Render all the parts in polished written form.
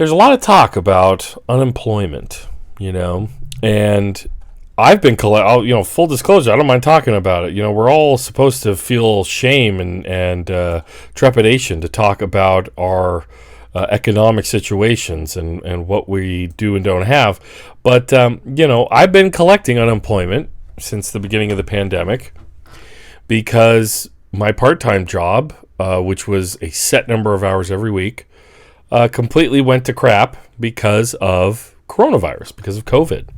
There's a lot of talk about unemployment, and I've been full disclosure, I don't mind talking about it. We're all supposed to feel shame and trepidation to talk about our economic situations and what we do and don't have. But, I've been collecting unemployment since the beginning of the pandemic because my part-time job, which was a set number of hours every week, completely went to crap because of coronavirus, because of COVID.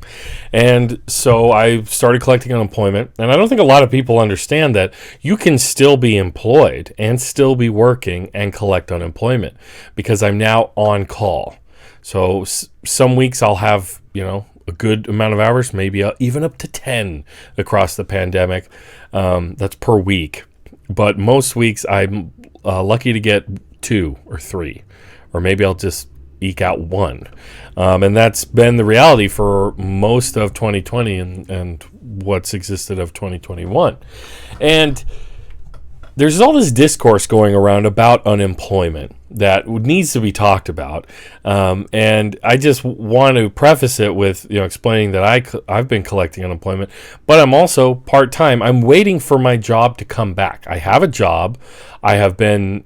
And so I started collecting unemployment. And I don't think a lot of people understand that you can still be employed and still be working and collect unemployment because I'm now on call. So some weeks I'll have, a good amount of hours, maybe even up to 10 across the pandemic. That's per week. But most weeks I'm lucky to get 2 or 3. Or maybe I'll just eke out 1. And that's been the reality for most of 2020 and what's existed of 2021. And there's all this discourse going around about unemployment that needs to be talked about. And I just want to preface it with, explaining that I've been collecting unemployment, but I'm also part-time. I'm waiting for my job to come back. I have a job. I have been,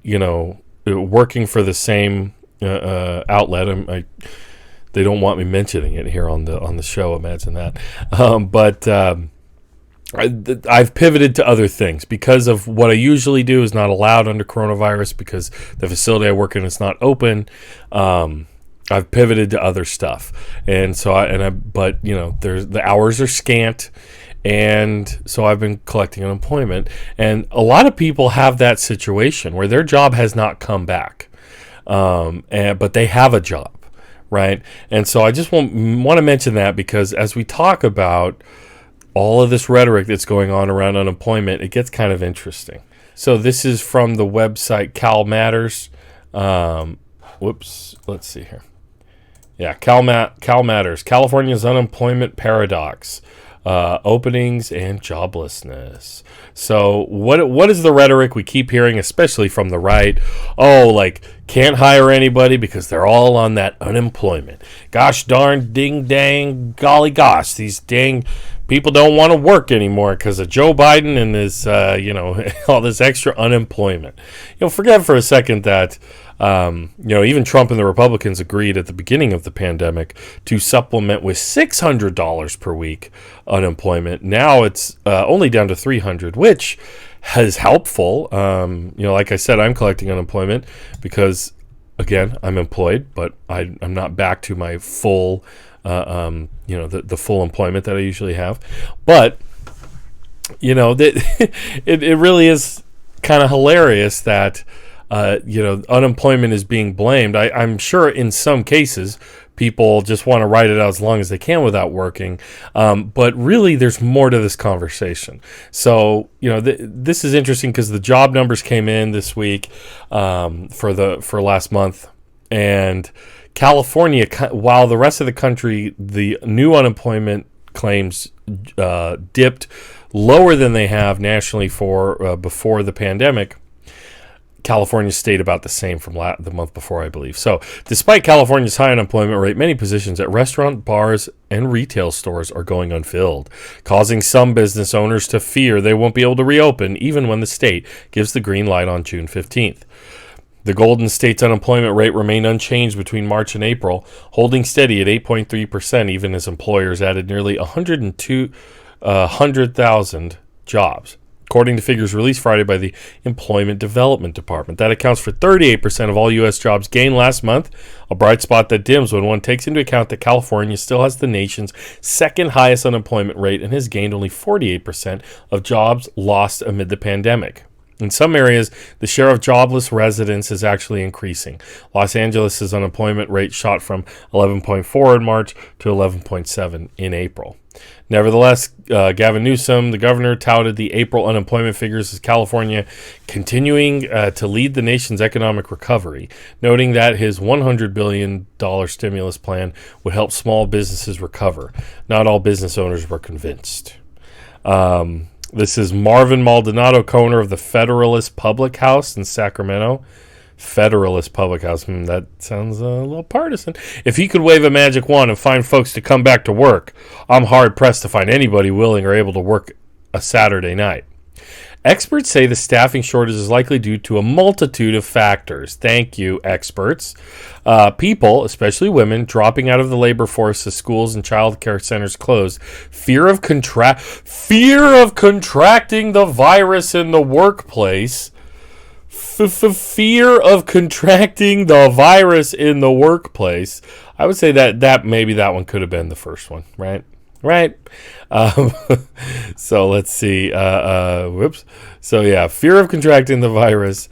working for the same outlet. They don't want me mentioning it here on the show. Imagine that. But I've pivoted to other things because of what I usually do is not allowed under coronavirus because the facility I work in is not open. I've pivoted to other stuff, and so there's the hours are scant. And so I've been collecting unemployment, and a lot of people have that situation where their job has not come back. But they have a job, right? And so I just want to mention that because as we talk about all of this rhetoric that's going on around unemployment, it gets kind of interesting. So this is from the website Cal Matters. Let's see here. Yeah, Cal Matters, California's unemployment paradox. Openings and joblessness. So what is the rhetoric we keep hearing, especially from the right? Can't hire anybody because they're all on that unemployment. Gosh darn, ding dang, golly gosh, these dang people don't want to work anymore because of Joe Biden and his, all this extra unemployment. Forget for a second that even Trump and the Republicans agreed at the beginning of the pandemic to supplement with $600 per week unemployment. Now it's only down to $300, which is helpful. Like I said, I'm collecting unemployment because, again, I'm employed, but I'm not back to my full, the full employment that I usually have. But, it really is kind of hilarious that unemployment is being blamed. I'm sure in some cases people just want to write it out as long as they can without working. But really there's more to this conversation. So, this is interesting because the job numbers came in this week for last month. And California, while the rest of the country, the new unemployment claims dipped lower than they have nationally for before the pandemic, California stayed about the same from the month before, I believe. So despite California's high unemployment rate, many positions at restaurant, bars, and retail stores are going unfilled, causing some business owners to fear they won't be able to reopen even when the state gives the green light on June 15th. The Golden State's unemployment rate remained unchanged between March and April, holding steady at 8.3%, even as employers added nearly 100,000 jobs. According to figures released Friday by the Employment Development Department, that accounts for 38% of all U.S. jobs gained last month, a bright spot that dims when one takes into account that California still has the nation's second highest unemployment rate and has gained only 48% of jobs lost amid the pandemic. In some areas, the share of jobless residents is actually increasing. Los Angeles' unemployment rate shot from 11.4 in March to 11.7 in April. Nevertheless, Gavin Newsom, the governor, touted the April unemployment figures as California continuing to lead the nation's economic recovery, noting that his $100 billion stimulus plan would help small businesses recover. Not all business owners were convinced. This is Marvin Maldonado, co-owner of the Federalist Public House in Sacramento. Federalist Public House. That sounds a little partisan. If he could wave a magic wand and find folks to come back to work, I'm hard-pressed to find anybody willing or able to work a Saturday night. Experts say the staffing shortage is likely due to a multitude of factors. Thank you, experts. People, especially women, dropping out of the labor force as schools and child care centers close. Fear of contracting the virus in the workplace. Fear of contracting the virus in the workplace. I would say that maybe that one could have been the first one, right? Right. So let's see. Whoops. So yeah, fear of contracting the virus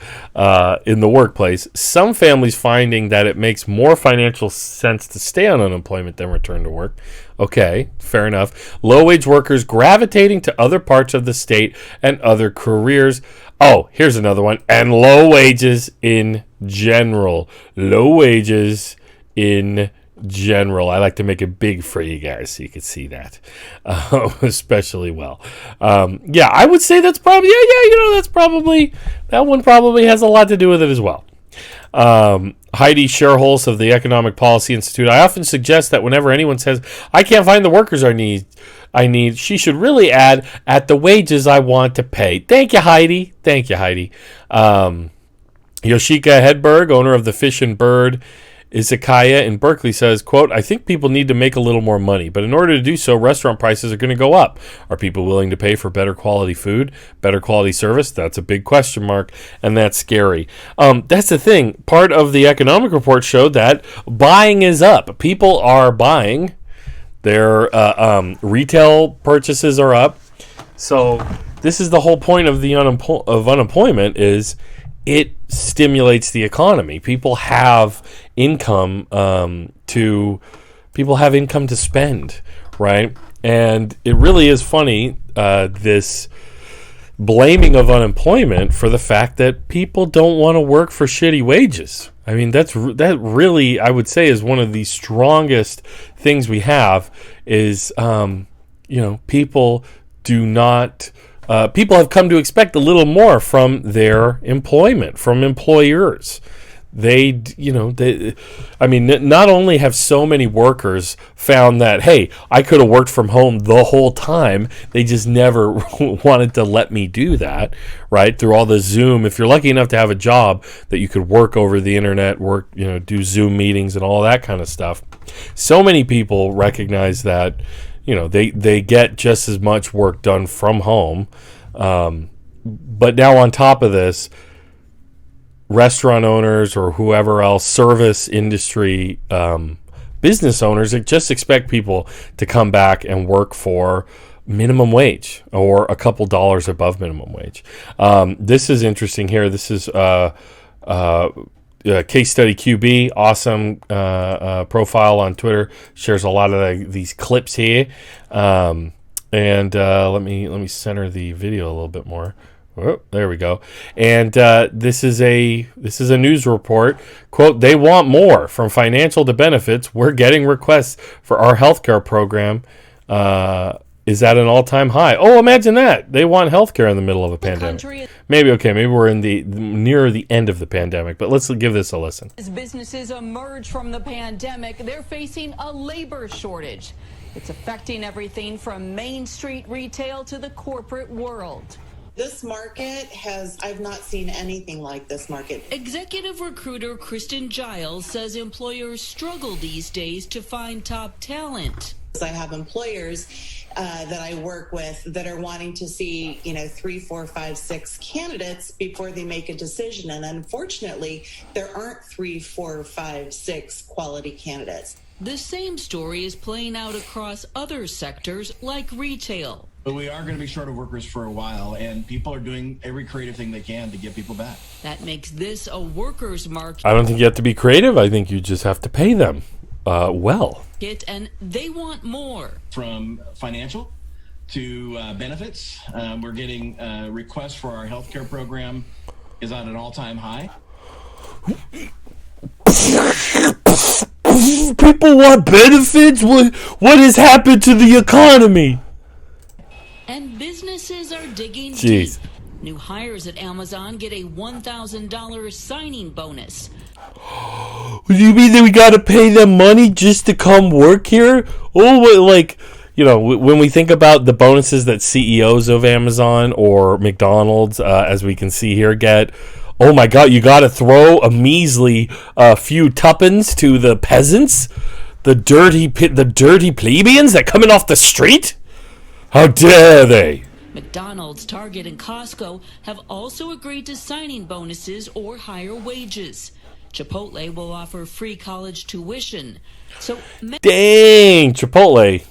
in the workplace. Some families finding that it makes more financial sense to stay on unemployment than return to work. Okay, fair enough. Low-wage workers gravitating to other parts of the state and other careers. Oh, here's another one. And low wages in general. Low wages in general. I like to make it big for you guys so you can see that especially well. Yeah, I would say that's probably, that one probably has a lot to do with it as well. Heidi Sherholz of the Economic Policy Institute. I often suggest that whenever anyone says, I can't find the workers I need, she should really add, at the wages I want to pay. Thank you, Heidi. Yoshika Hedberg, owner of the Fish and Bird Izakaya in Berkeley, says, quote, I think people need to make a little more money, but in order to do so, restaurant prices are going to go up. Are people willing to pay for better quality food, better quality service? That's a big question mark, and that's scary. That's the thing. Part of the economic report showed that buying is up. People are buying. Their retail purchases are up. So this is the whole point of the unemployment is it stimulates the economy. People have income to spend, right? And it really is funny, this blaming of unemployment for the fact that people don't want to work for shitty wages. I mean, that really, I would say, is one of the strongest things we have is, people do not... people have come to expect a little more from their employment, from employers. Not only have so many workers found that, hey, I could have worked from home the whole time, they just never wanted to let me do that, right? Through all the Zoom, if you're lucky enough to have a job that you could work over the internet, do Zoom meetings and all that kind of stuff. So many people recognize that, they get just as much work done from home. But now on top of this, restaurant owners or whoever else, service industry business owners, just expect people to come back and work for minimum wage or a couple dollars above minimum wage. This is interesting here. This is Case Study QB, awesome profile on Twitter, shares a lot of these clips here. And let me center the video a little bit more. Oh, there we go. And this is a news report. Quote, they want more. From financial to benefits, we're getting requests for our healthcare program is at an all-time high. Oh, imagine that. They want healthcare in the middle of a pandemic. Maybe we're in near the end of the pandemic, but let's give this a listen. As businesses emerge from the pandemic, they're facing a labor shortage. It's affecting everything from Main Street retail to the corporate world. This market I've not seen anything like this market. Executive recruiter Kristen Giles says employers struggle these days to find top talent. I have employers that I work with that are wanting to see, 3, 4, 5, 6 candidates before they make a decision. And unfortunately, there aren't 3, 4, 5, 6 quality candidates. The same story is playing out across other sectors like retail. But we are going to be short of workers for a while, and people are doing every creative thing they can to get people back. That makes this a workers' market. I don't think you have to be creative. I think you just have to pay them well. And they want more. From financial to benefits, we're getting requests for our healthcare program is at an all-time high. People want benefits? What has happened to the economy? And businesses are digging Jeez. deep. New hires at Amazon get a $1,000 signing bonus. You mean that we got to pay them money just to come work here? Oh, like, when we think about the bonuses that CEOs of Amazon or McDonald's, as we can see here, get, oh my God, you got to throw a measly few tuppence to the peasants, the dirty plebeians that coming off the street? How dare they? McDonald's, Target, and Costco have also agreed to signing bonuses or higher wages. Chipotle will offer free college tuition. So, dang, Chipotle.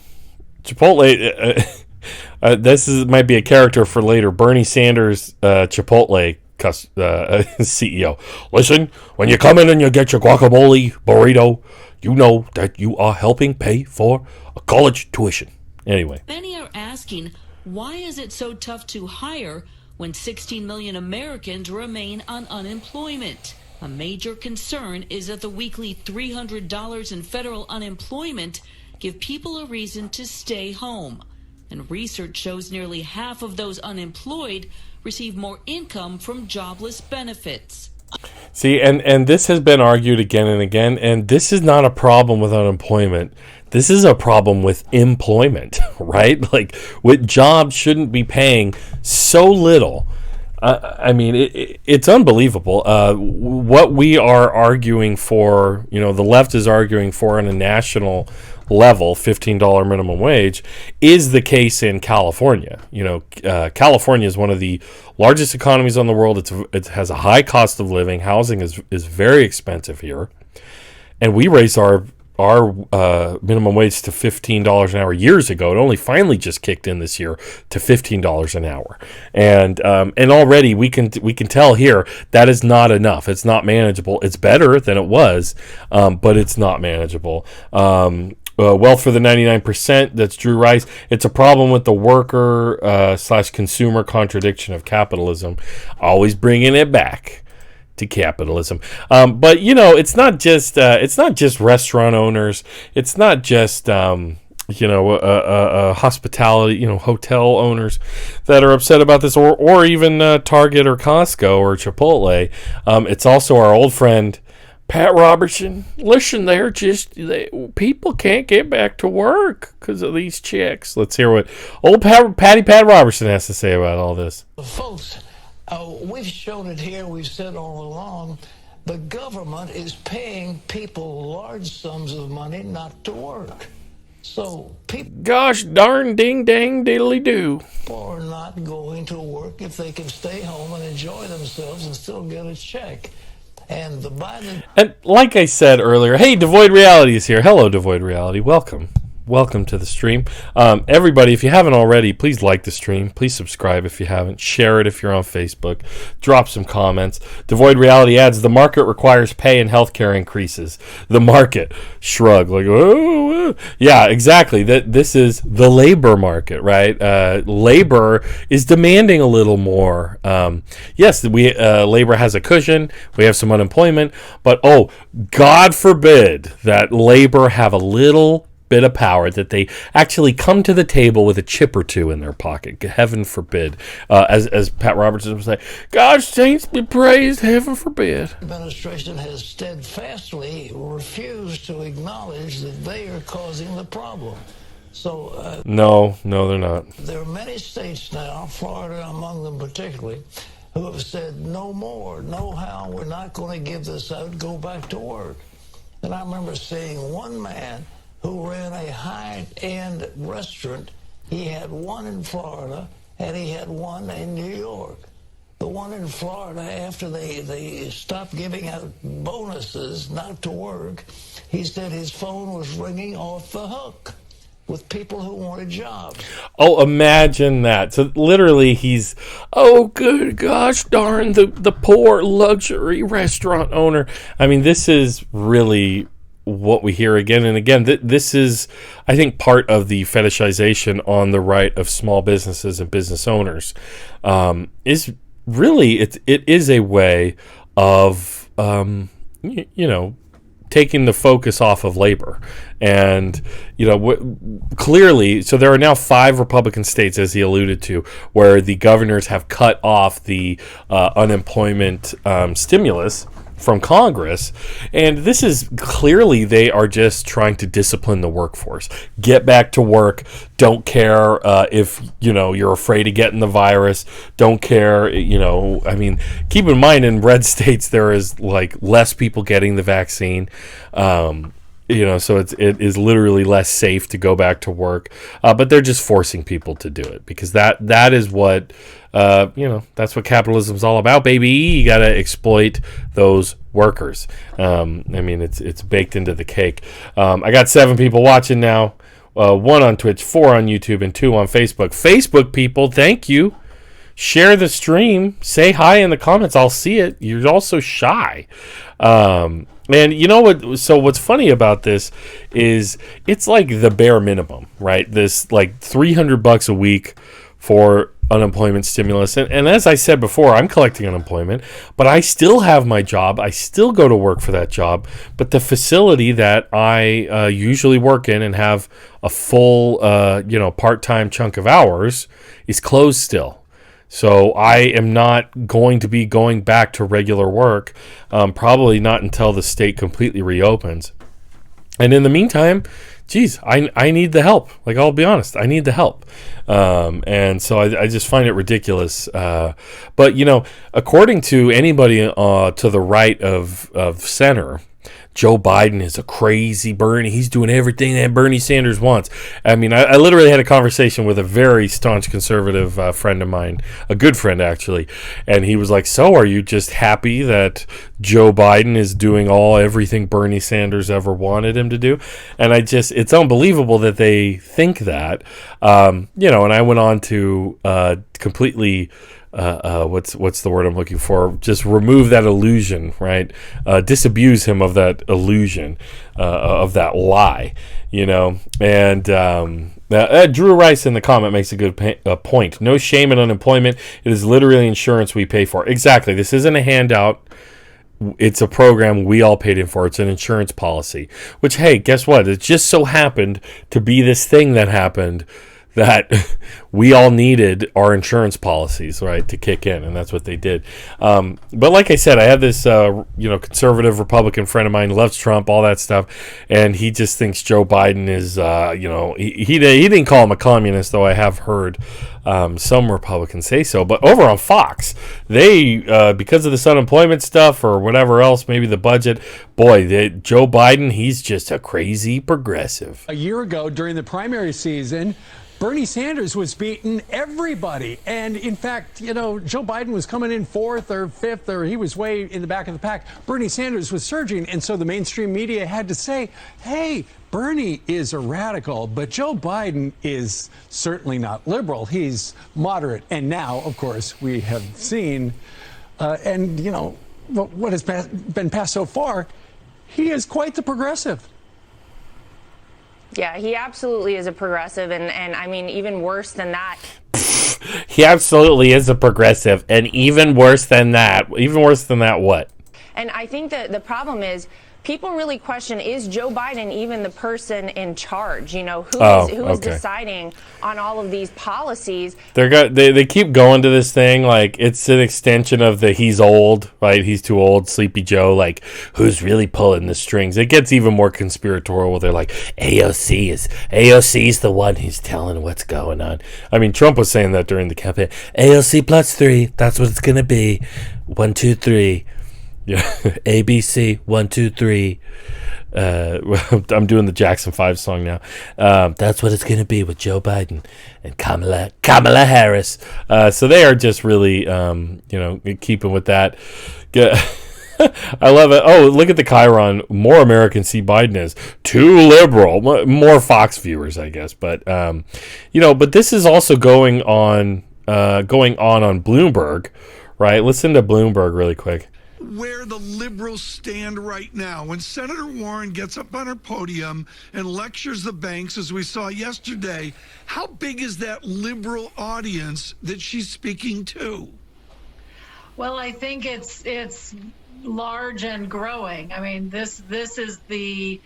This might be a character for later. Bernie Sanders, Chipotle CEO. Listen, when you come in and you get your guacamole burrito, you know that you are helping pay for a college tuition. Anyway. Many are asking, why is it so tough to hire when 16 million Americans remain on unemployment? A major concern is that the weekly $300 in federal unemployment give people a reason to stay home. And research shows nearly half of those unemployed receive more income from jobless benefits. See, and this has been argued again and again, and this is not a problem with unemployment. This is a problem with employment, right? Like, with jobs shouldn't be paying so little. I mean, it's unbelievable. What we are arguing for, the left is arguing for on a national level, $15 minimum wage, is the case in California. California is one of the largest economies in the world. It has a high cost of living. Housing is very expensive here. And we raised our minimum wage to $15 an hour years ago. It only finally just kicked in this year to $15 an hour, and already we can tell here that is not enough. It's not manageable. It's better than it was, but it's not manageable. Well, for the 99%, that's Drew Rice. It's a problem with the worker / consumer contradiction of capitalism, always bringing it back to capitalism. But it's not just restaurant owners. It's not just hospitality, hotel owners that are upset about this, or even Target or Costco or Chipotle. It's also our old friend Pat Robertson. Listen, people can't get back to work because of these checks. Let's hear what old Pat Robertson has to say about all this. Folks, we've shown it here. We've said all along, the government is paying people large sums of money not to work. So people, gosh darn ding dang diddly do, are not going to work if they can stay home and enjoy themselves and still get a check. And the Biden... And like I said earlier, hey, Devoid Reality is here. Hello, Devoid Reality. Welcome to the stream. Everybody, if you haven't already, please like the stream. Please subscribe if you haven't. Share it if you're on Facebook. Drop some comments. Devoid Reality adds, the market requires pay and healthcare increases. The market. Shrug. Like, oh. Yeah, exactly. This is the labor market, right? Labor is demanding a little more. Yes, labor has a cushion. We have some unemployment. But, God forbid that labor have a little bit of power, that they actually come to the table with a chip or two in their pocket. Heaven forbid. As Pat Robertson would say, God's saints be praised, heaven forbid. The administration has steadfastly refused to acknowledge that they are causing the problem. So no, they're not. There are many states now, Florida among them particularly, who have said no more, no how, we're not going to give this out, go back to work. And I remember seeing one man who ran a high-end restaurant. He had one in Florida, and he had one in New York. The one in Florida, after they stopped giving out bonuses not to work, he said his phone was ringing off the hook with people who wanted jobs. Oh, imagine that. So literally he's, good gosh darn, the poor luxury restaurant owner. I mean, this is really what we hear again and again. This is, I think, part of the fetishization on the right of small businesses and business owners. Is really, it is a way of, taking taking the focus off of labor. And, clearly, so there are now 5 Republican states, as he alluded to, where the governors have cut off the unemployment stimulus from Congress. And this is clearly, they are just trying to discipline the workforce. Get back to work. Don't care if, you're afraid of getting the virus. Don't care, keep in mind, in red states, there is like less people getting the vaccine. So it is literally less safe to go back to work. But they're just forcing people to do it because that is what, that's what capitalism's all about, baby. You got to exploit those workers. It's baked into the cake. I got 7 people watching now. 1 on Twitch, 4 on YouTube, and 2 on Facebook. Facebook people, thank you. Share the stream. Say hi in the comments. I'll see it. You're also shy. And you know what? So what's funny about this is it's like the bare minimum, right? This like $300 a week for unemployment stimulus. And as I said before, I'm collecting unemployment, but I still have my job. I still go to work for that job. But the facility that I usually work in and have a full, part-time chunk of hours is closed still. So I am not going to be going back to regular work, probably not until the state completely reopens. And in the meantime, geez, I need the help. Like, I'll be honest, I need the help. And so I just find it ridiculous. But, according to anybody to the right of center, Joe Biden is a crazy Bernie. He's doing everything that Bernie Sanders wants. I literally had a conversation with a very staunch conservative friend of mine, a good friend actually, and he was like, so are you just happy that Joe Biden is doing everything Bernie Sanders ever wanted him to do? And it's unbelievable that they think that, and I went on to completely... what's the word I'm looking for? Just remove that illusion, right? Disabuse him of that illusion, of that lie, And Drew Rice in the comment makes a good point. No shame in unemployment. It is literally insurance we pay for. Exactly. This isn't a handout. It's a program we all paid in for. It's an insurance policy. Which, hey, guess what? It just so happened to be this thing that happened that we all needed our insurance policies, right, to kick in, and that's what they did. But like I said, I have this, conservative Republican friend of mine, loves Trump, all that stuff, and he just thinks Joe Biden is, he didn't call him a communist, though I have heard some Republicans say so. But over on Fox, they, because of this unemployment stuff or whatever else, maybe the budget, Joe Biden, he's just a crazy progressive. A year ago, during the primary season, Bernie Sanders was beating everybody. And in fact, Joe Biden was coming in 4th or 5th, or he was way in the back of the pack. Bernie Sanders was surging. And so the mainstream media had to say, hey, Bernie is a radical, but Joe Biden is certainly not liberal. He's moderate. And now, of course, we have seen, what has been passed so far, he is quite the progressive. Yeah, he absolutely is a progressive, and even worse than that. He absolutely is a progressive, and even worse than that what? And I think that the problem is people really question, is Joe Biden even the person in charge? Who is deciding on all of these policies? They keep going to this thing like it's an extension of the he's old, right? He's too old, Sleepy Joe, like who's really pulling the strings? It gets even more conspiratorial. They're like AOC's the one who's telling what's going on. Trump was saying that during the campaign. AOC +3, that's what it's gonna be. 1, 2, 3. Yeah, ABC 1, 2, 3. I'm doing the Jackson 5 song now. That's what it's going to be with Joe Biden and Kamala Harris. So they are just really, keeping with that. I love it. Oh, look at the Chiron. More Americans see Biden as too liberal. More Fox viewers, I guess. But but this is also going on Bloomberg, right? Listen to Bloomberg really quick. Where the liberals stand right now. When Senator Warren gets up on her podium and lectures the banks, as we saw yesterday, how big is that liberal audience that she's speaking to? Well, I think it's large and growing. I mean, this is the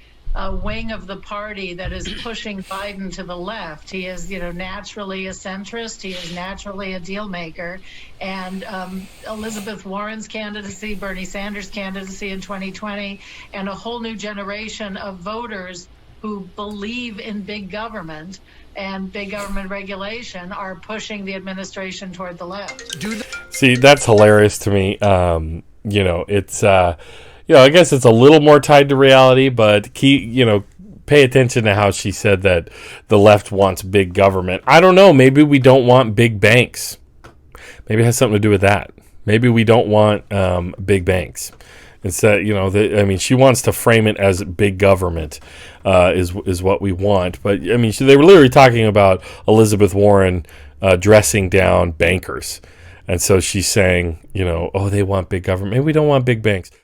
wing of the party that is pushing Biden to the left. He is, naturally a centrist. He is naturally a deal maker. And Elizabeth Warren's candidacy, Bernie Sanders' candidacy in 2020, and a whole new generation of voters who believe in big government and big government regulation are pushing the administration toward the left. See, that's hilarious to me. It's I guess it's a little more tied to reality, but pay attention to how she said that the left wants big government. I don't know. Maybe we don't want big banks. Maybe it has something to do with that. Maybe we don't want big banks. Instead, she wants to frame it as big government is what we want. But I mean, they were literally talking about Elizabeth Warren dressing down bankers, and so she's saying, they want big government. Maybe we don't want big banks.